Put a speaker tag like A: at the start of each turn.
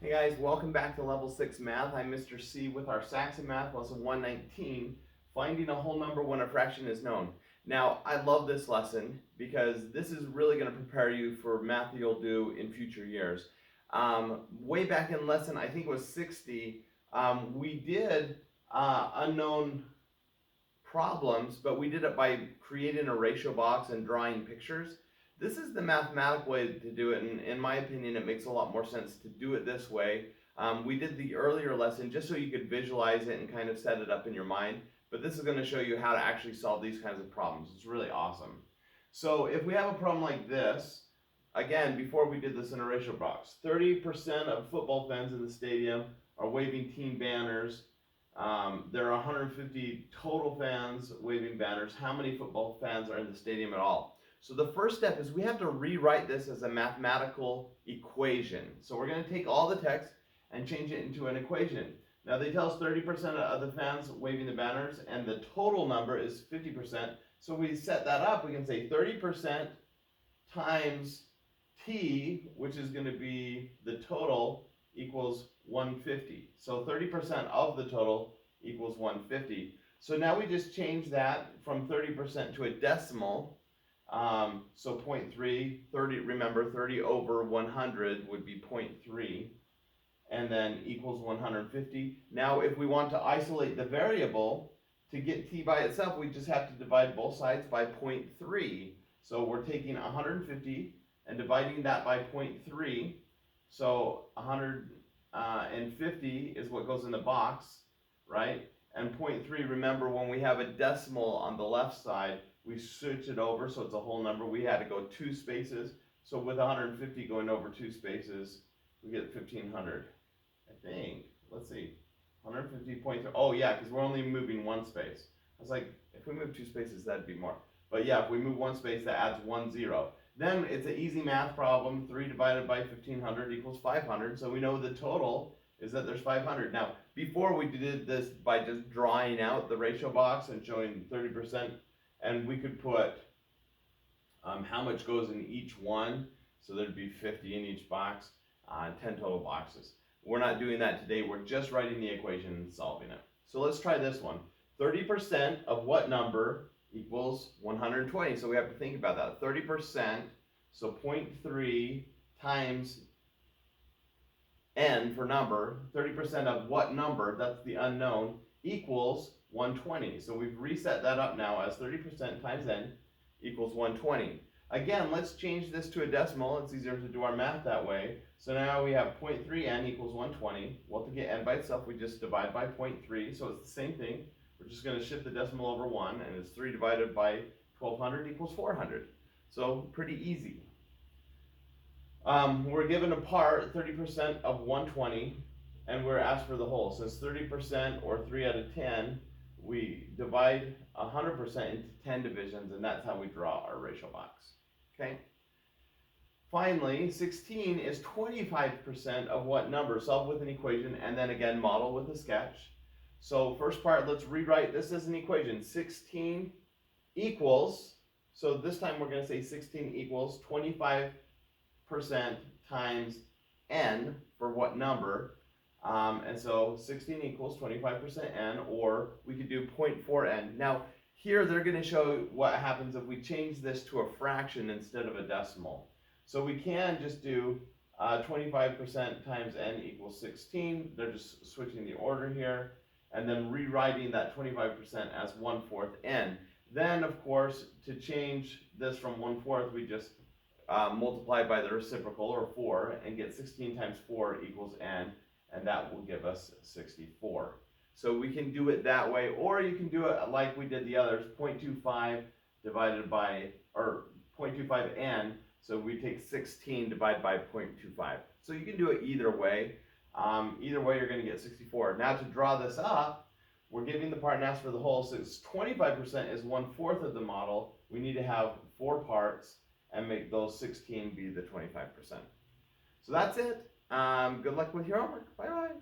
A: Hey guys, welcome back to Level 6 Math. I'm Mr. C with our Saxon Math lesson 119, finding a whole number when a fraction is known. Now, I love this lesson because this is really going to prepare you for math that you'll do in future years. Way back in lesson, I think it was 60, we did unknown problems, but we did it by creating a ratio box and drawing pictures. This is the mathematical way to do it, and in my opinion, it makes a lot more sense to do it this way. We did the earlier lesson just so you could visualize it and kind of set it up in your mind, but this is going to show you how to actually solve these kinds of problems. It's really awesome. So if we have a problem like this, again, before we did this in a ratio box, 30% of football fans in the stadium are waving team banners. There are 150 total fans waving banners. How many football fans are in the stadium at all? So the first step is we have to rewrite this as a mathematical equation. So we're going to take all the text and change it into an equation. Now they tell us 30% of the fans waving the banners and the total number is 50%. So we set that up, we can say 30% times t, which is going to be the total, equals 150. So 30% of the total equals 150. So now we just change that from 30% to a decimal. So 0.3, 30, remember 30 over 100 would be 0.3, and then equals 150. Now if we want to isolate the variable, to get t by itself, we just have to divide both sides by 0.3. So we're taking 150 and dividing that by 0.3. So 150 is what goes in the box, right? And 0.3, remember when we have a decimal on the left side, we switch it over so it's a whole number. We had to go 2 spaces. So with 150 going over 2 spaces, we get 1500, I think. Let's see. 150.3. Oh yeah, because we're only moving 1 space. I was like, if we move 2 spaces, that'd be more. But yeah, if we move 1 space, that adds 1 0. Then it's an easy math problem. 3 divided by 1500 equals 500. So we know the total is that there's 500. Now, before we did this by just drawing out the ratio box and showing 30%, and we could put how much goes in each one. So there'd be 50 in each box, 10 total boxes. We're not doing that today. We're just writing the equation and solving it. So let's try this one. 30% of what number equals 120? So we have to think about that. 30%, so 0.3 times n for number, 30% of what number, that's the unknown, equals 120. So we've reset that up now as 30% times n equals 120. Again, let's change this to a decimal. It's easier to do our math that way. So now we have 0.3n equals 120. Well, to get n by itself, we just divide by 0.3. So it's the same thing. We're just going to shift the decimal over 1, and it's 3 divided by 1200 equals 400. So pretty easy. We're given a part, 30% of 120, and we're asked for the whole. Since 30% or 3 out of 10, we divide 100% into 10 divisions, and that's how we draw our ratio box. Okay? Finally, 16 is 25% of what number? Solve with an equation, and then again model with a sketch. So first part, let's rewrite this as an equation. 16 equals, so this time we're going to say 16 equals 25% times n for what number? And so 16 equals 25% n, or we could do 0.4n. Now, here they're going to show what happens if we change this to a fraction instead of a decimal. So we can just do 25% times n equals 16. They're just switching the order here, and then rewriting that 25% as 1/4 n. Then, of course, to change this from 1/4, we just multiply by the reciprocal, or 4, and get 16 times 4 equals n, and that will give us 64. So we can do it that way, or you can do it like we did the others, 0.25 divided by, or 0.25n, so we take 16 divided by 0.25. So you can do it either way. Either way, you're going to get 64. Now to draw this up, we're giving the part and ask for the whole. Since 25% is 1/4 of the model, we need to have 4 parts and make those 16 be the 25%. So that's it. Good luck with your homework. Bye-bye.